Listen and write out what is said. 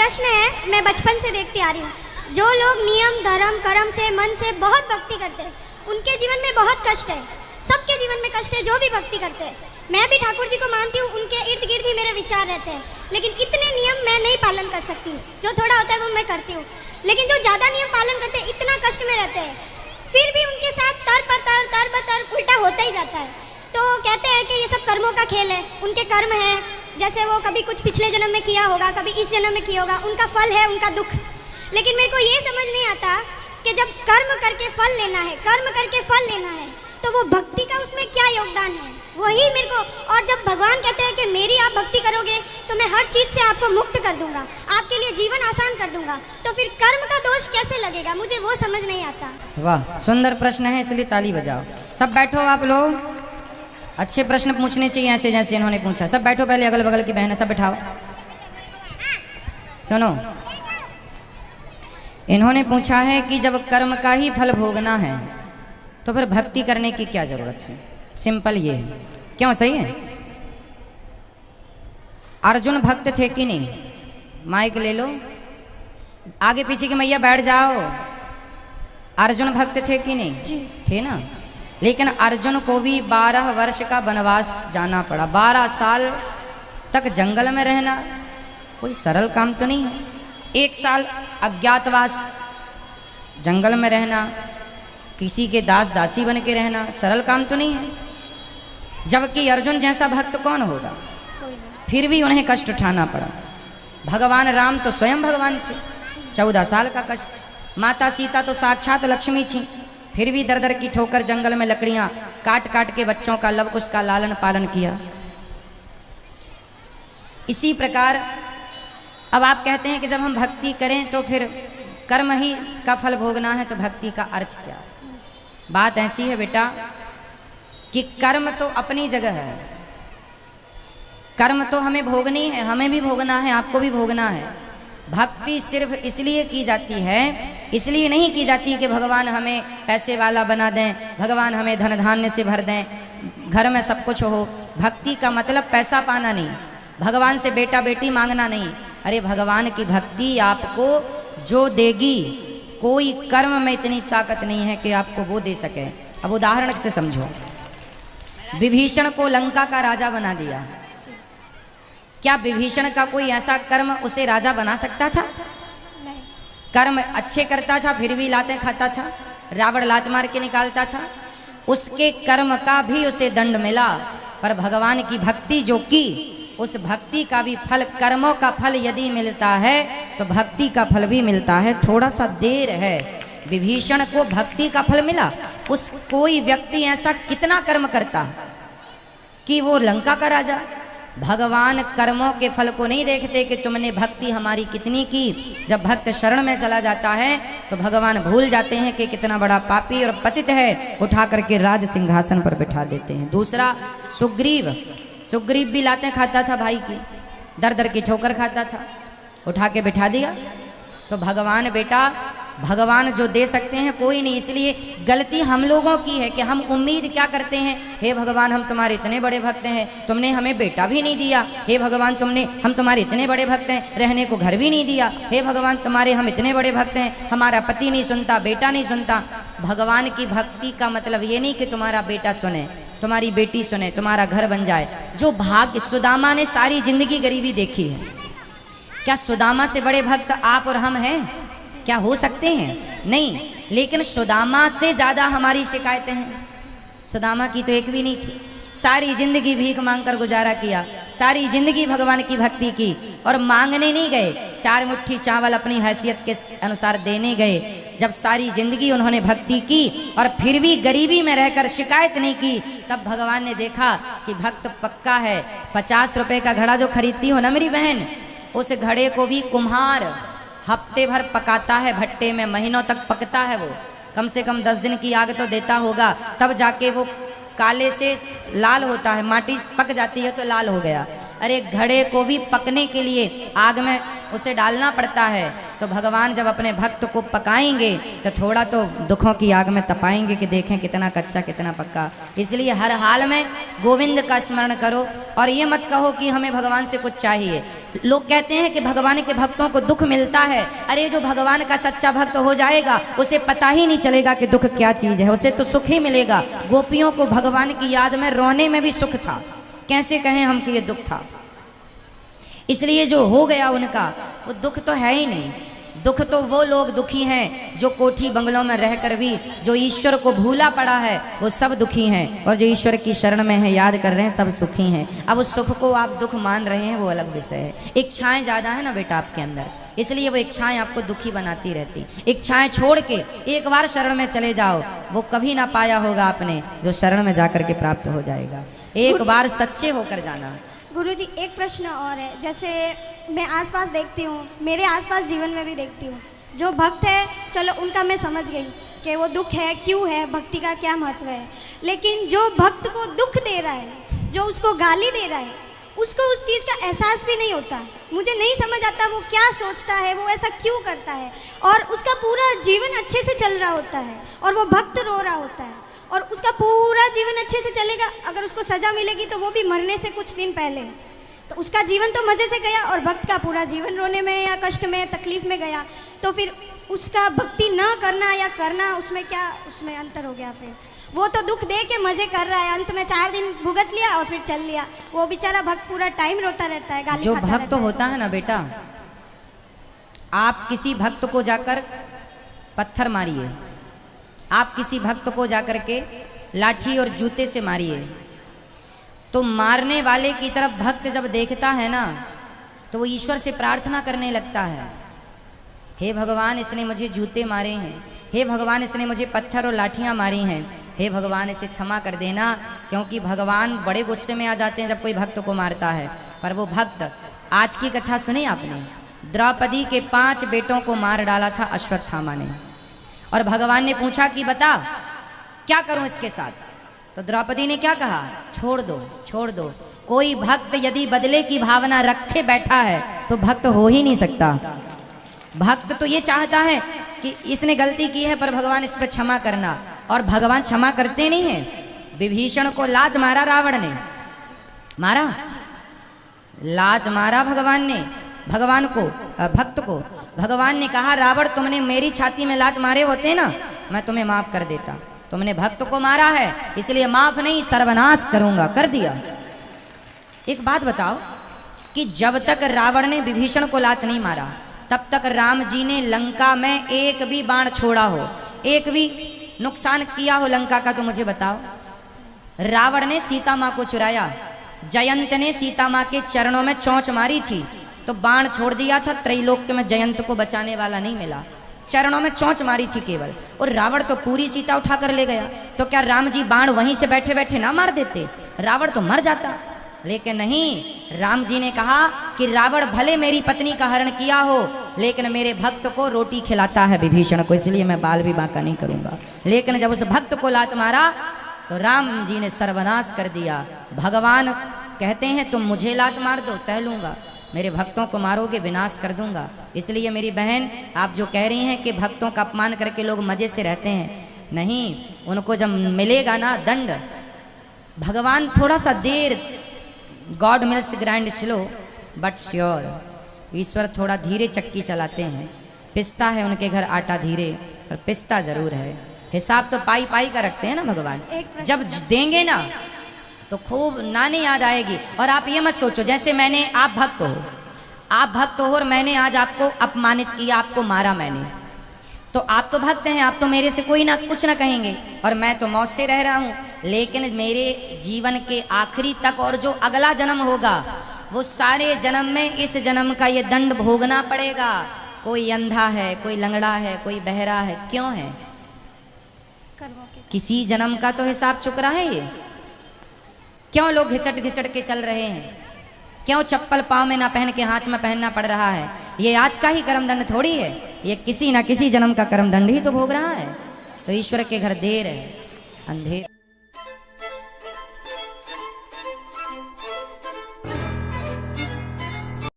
प्रश्न है, मैं बचपन से देखती आ रही हूँ, जो लोग नियम धर्म कर्म से मन से बहुत भक्ति करते हैं उनके जीवन में बहुत कष्ट है। सबके जीवन में कष्ट है जो भी भक्ति करते हैं। मैं भी ठाकुर जी को मानती हूँ, उनके इर्द गिर्द ही मेरे विचार रहते हैं, लेकिन इतने नियम मैं नहीं पालन कर सकती। जो थोड़ा होता है वो मैं करती हूँ, लेकिन जो ज़्यादा नियम पालन करते हैं इतना कष्ट में रहते हैं, फिर भी उनके साथ तर बतर उल्टा होता ही जाता है। तो कहते हैं कि ये सब कर्मों का खेल है, उनके कर्म है, जैसे वो कभी कुछ पिछले जन्म में किया होगा, कभी इस जन्म में किया होगा, उनका फल है उनका दुख। लेकिन मेरे को ये समझ नहीं आता कि जब कर्म करके फल लेना है, कर्म करके फल लेना है, तो वो भक्ति का उसमें क्या योगदान है, वही मेरे को। और जब भगवान कहते हैं कि मेरी आप भक्ति करोगे तो मैं हर चीज़ से आपको मुक्त कर दूंगा, आपके लिए जीवन आसान कर दूंगा, तो फिर कर्म का दोष कैसे लगेगा, मुझे वो समझ नहीं आता। वाह, सुंदर प्रश्न है, इसलिए ताली बजाओ। सब बैठो आप लोग, अच्छे प्रश्न पूछने चाहिए ऐसे जैसे इन्होंने पूछा। सब बैठो, पहले अगल बगल की बहनें सब बैठाओ। सुनो, इन्होंने पूछा है कि जब कर्म का ही फल भोगना है तो फिर भक्ति करने की क्या जरूरत है। सिंपल ये है, क्यों? सही है। अर्जुन भक्त थे कि नहीं? माइक ले लो, आगे पीछे की मैया बैठ जाओ। अर्जुन भक्त थे कि नहीं? जी थे ना। लेकिन अर्जुन को भी 12 वर्ष का वनवास जाना पड़ा। 12 साल तक जंगल में रहना कोई सरल काम तो नहीं है। 1 साल अज्ञातवास जंगल में रहना, किसी के दास दासी बन के रहना सरल काम तो नहीं है। जबकि अर्जुन जैसा भक्त कौन होगा? फिर भी उन्हें कष्ट उठाना पड़ा। भगवान राम तो स्वयं भगवान थे, 14 साल का कष्ट। माता सीता तो साक्षात लक्ष्मी थी, फिर भी दर दर की ठोकर जंगल में लकड़ियां काट काट के बच्चों का लव कुश का लालन पालन किया। इसी प्रकार अब आप कहते हैं कि जब हम भक्ति करें तो फिर कर्म ही का फल भोगना है, तो भक्ति का अर्थ क्या? बात ऐसी है बेटा कि कर्म तो अपनी जगह है, कर्म तो हमें भोगनी है, हमें भी भोगना है, आपको भी भोगना है। भक्ति सिर्फ इसलिए की जाती है, इसलिए नहीं की जाती कि भगवान हमें पैसे वाला बना दें, भगवान हमें धन धान्य से भर दें, घर में सब कुछ हो। भक्ति का मतलब पैसा पाना नहीं, भगवान से बेटा बेटी मांगना नहीं। अरे भगवान की भक्ति आपको जो देगी, कोई कर्म में इतनी ताकत नहीं है कि आपको वो दे सके। अब उदाहरण से समझो, विभीषण को लंका का राजा बना दिया, क्या विभीषण का कोई ऐसा कर्म उसे राजा बना सकता था? नहीं। कर्म अच्छे करता था फिर भी लातें खाता था, रावण लात मार के निकालता था, उसके कर्म का भी उसे दंड मिला। पर भगवान की भक्ति जो की, उस भक्ति का भी फल, कर्मों का फल यदि मिलता है तो भक्ति का फल भी मिलता है। थोड़ा सा देर है। विभीषण को भक्ति का फल मिला। उस कोई व्यक्ति ऐसा कितना कर्म करता कि वो लंका का राजा। भगवान कर्मों के फल को नहीं देखते कि तुमने भक्ति हमारी कितनी की। जब भक्त शरण में चला जाता है तो भगवान भूल जाते हैं कि कितना बड़ा पापी और पतित है, उठा करके राज सिंहासन पर बिठा देते हैं। दूसरा सुग्रीव, सुग्रीव भी लातें खाता था भाई की, दर दर की ठोकर खाता था, उठा के बिठा दिया। तो भगवान बेटा, भगवान जो दे सकते हैं कोई नहीं। इसलिए गलती हम लोगों की है कि हम उम्मीद क्या करते हैं, हे भगवान हम तुम्हारे इतने बड़े भक्त हैं, तुमने हमें बेटा भी नहीं दिया। हे भगवान हम तुम्हारे इतने बड़े भक्त हैं, रहने को घर भी नहीं दिया। हे भगवान तुम्हारे हम इतने बड़े भक्त हैं, हमारा पति नहीं सुनता, बेटा नहीं सुनता। भगवान की भक्ति का मतलब ये नहीं कि तुम्हारा बेटा सुने, तुम्हारी बेटी सुने, तुम्हारा घर बन जाए। जो भाग्य, सुदामा ने सारी जिंदगी गरीबी देखी है, क्या सुदामा से बड़े भक्त आप और हम हैं? क्या हो सकते हैं? नहीं। लेकिन सुदामा से ज्यादा हमारी शिकायतें हैं। सुदामा की तो एक भी नहीं थी, सारी जिंदगी भीख मांगकर गुजारा किया, सारी जिंदगी भगवान की भक्ति की, और मांगने नहीं गए, 4 मुट्ठी चावल अपनी हैसियत के अनुसार देने गए। जब सारी जिंदगी उन्होंने भक्ति की और फिर भी गरीबी में रहकर शिकायत नहीं की, तब भगवान ने देखा कि भक्त पक्का है। 50 रुपए का घड़ा जो खरीदती हो ना मेरी बहन, उस घड़े को भी कुम्हार हफ्ते भर पकाता है भट्टे में, महीनों तक पकता है वो, कम से कम 10 दिन की आग तो देता होगा, तब जाके वो काले से लाल होता है। माटी पक जाती है तो लाल हो गया। अरे घड़े को भी पकने के लिए आग में उसे डालना पड़ता है। तो भगवान जब अपने भक्त को पकाएंगे तो थोड़ा तो दुखों की आग में तपाएंगे कि देखें कितना कच्चा कितना पक्का। इसलिए हर हाल में गोविंद का स्मरण करो और ये मत कहो कि हमें भगवान से कुछ चाहिए। लोग कहते हैं कि भगवान के भक्तों को दुख मिलता है। अरे जो भगवान का सच्चा भक्त हो जाएगा उसे पता ही नहीं चलेगा कि दुख क्या चीज़ है, उसे तो सुख ही मिलेगा। गोपियों को भगवान की याद में रोने में भी सुख था, कैसे कहें हम कि ये दुख था। इसलिए जो हो गया उनका वो दुख तो है ही नहीं। दुख तो वो लोग दुखी हैं जो कोठी बंगलों में रहकर भी जो ईश्वर को भूला पड़ा है वो सब दुखी हैं, और जो ईश्वर की शरण में है याद कर रहे हैं सब सुखी हैं। अब उस सुख को आप दुख मान रहे हैं वो अलग विषय है। इच्छाएं ज़्यादा है ना बेटा आपके अंदर, इसलिए वो इच्छाएं आपको दुखी बनाती रहती। इच्छाएं छोड़ के एक बार शरण में चले जाओ, वो कभी ना पाया होगा आपने जो शरण में जाकर के प्राप्त हो जाएगा। एक बार सच्चे होकर जाना। गुरुजी एक प्रश्न और है, जैसे मैं आसपास देखती हूँ, मेरे आसपास जीवन में भी देखती हूँ, जो भक्त है चलो उनका मैं समझ गई कि वो दुख है क्यों है, भक्ति का क्या महत्व है। लेकिन जो भक्त को दुख दे रहा है, जो उसको गाली दे रहा है, उसको उस चीज़ का एहसास भी नहीं होता। मुझे नहीं समझ आता वो क्या सोचता है, वो ऐसा क्यों करता है। और उसका पूरा जीवन अच्छे से चल रहा होता है और वो भक्त रो रहा होता है और उसका पूरा जीवन अच्छे से चलेगा। अगर उसको सज़ा मिलेगी तो वो भी मरने से कुछ दिन पहले, तो उसका जीवन तो मज़े से गया और भक्त का पूरा जीवन रोने में या कष्ट में तकलीफ में गया। तो फिर उसका भक्ति न करना या करना, उसमें क्या उसमें अंतर हो गया। फिर वो तो दुख दे के मज़े कर रहा है, अंत में 4 दिन भुगत लिया और फिर चल लिया। वो बेचारा भक्त पूरा टाइम रोता रहता है, गाली जो खाता भक्त रहता है। होता है ना बेटा, आप किसी भक्त को जाकर पत्थर मारिए, आप किसी भक्त को जाकर के लाठी और जूते से मारिए, तो मारने वाले की तरफ भक्त जब देखता है ना तो वो ईश्वर से प्रार्थना करने लगता है, हे भगवान इसने मुझे जूते मारे हैं, हे भगवान इसने मुझे पत्थर और लाठियाँ मारी हैं, हे भगवान इसे क्षमा कर देना। क्योंकि भगवान बड़े गुस्से में आ जाते हैं जब कोई भक्त को मारता है। पर वो भक्त, आज की कथा सुनी आपने, द्रौपदी के 5 बेटों को मार डाला था अश्वत्थामा ने, और भगवान ने पूछा कि बता क्या करूं इसके साथ। तो द्रौपदी ने क्या कहा, छोड़ दो छोड़ दो। कोई भक्त यदि बदले की भावना रखे बैठा है तो भक्त हो ही नहीं सकता। भक्त तो ये चाहता है कि इसने गलती की है पर भगवान इस पर क्षमा करना, और भगवान क्षमा करते नहीं हैं। विभीषण को लात मारा रावण ने, मारा लात मारा भगवान ने, भगवान को भक्त को। भगवान ने कहा रावण तुमने मेरी छाती में लात मारे होते ना मैं तुम्हें माफ कर देता, तुमने भक्त को मारा है इसलिए माफ नहीं सर्वनाश करूंगा, कर दिया। एक बात बताओ कि जब तक रावण ने विभीषण को लात नहीं मारा तब तक राम जी ने लंका में एक भी बाण छोड़ा हो, एक भी नुकसान किया हो लंका का, तो मुझे बताओ। रावण ने सीता माँ को चुराया, जयंत ने सीता माँ के चरणों में चोंच मारी थी तो बाण छोड़ दिया था, त्रैलोक्य में जयंत को बचाने वाला नहीं मिला, चरणों में चोंच मारी थी केवल, और रावण तो पूरी सीता उठा कर ले गया। तो क्या राम जी बाण वहीं से बैठे बैठे ना मार देते, रावण तो मर जाता। लेकिन नहीं, राम जी ने कहा कि रावण भले मेरी पत्नी का हरण किया हो लेकिन मेरे भक्त को रोटी खिलाता है विभीषण को, इसलिए मैं बाल भी बांका नहीं करूंगा। लेकिन जब उस भक्त को लात मारा तो राम जी ने सर्वनाश कर दिया। भगवान कहते हैं तुम मुझे लात मार दो सह लूंगा, मेरे भक्तों को मारोगे विनाश कर दूंगा। इसलिए मेरी बहन आप जो कह रही हैं कि भक्तों का अपमान करके लोग मज़े से रहते हैं, नहीं, उनको जब मिलेगा ना दंड, भगवान थोड़ा सा देर, God mills grind slow but sure, ईश्वर थोड़ा धीरे चक्की चलाते हैं, पिसता है उनके घर आटा धीरे पर पिसता जरूर है। हिसाब तो पाई पाई का रखते हैं ना भगवान, जब देंगे ना तो खूब नानी याद आएगी। और आप ये मत सोचो जैसे मैंने, आप भक्त हो, आप भक्त हो और मैंने आज आपको अपमानित किया, आपको मारा मैंने, तो आप तो भक्त हैं, आप तो मेरे से कोई ना कुछ ना कहेंगे और मैं तो मौत से रह रहा हूँ। लेकिन मेरे जीवन के आखिरी तक और जो अगला जन्म होगा वो सारे जन्म में इस जन्म का ये दंड भोगना पड़ेगा। कोई अंधा है, कोई लंगड़ा है, कोई बहरा है, क्यों है? किसी जन्म का तो हिसाब चुक रहा है ये। क्यों लोग घिसट घिसट के चल रहे हैं, क्यों चप्पल पाँव में ना पहन के हाथ में पहनना पड़ रहा है? ये आज का ही कर्म दंड थोड़ी है, ये किसी ना किसी जन्म का कर्म दंड ही तो भोग रहा है। तो ईश्वर के घर देर है, अंधेर।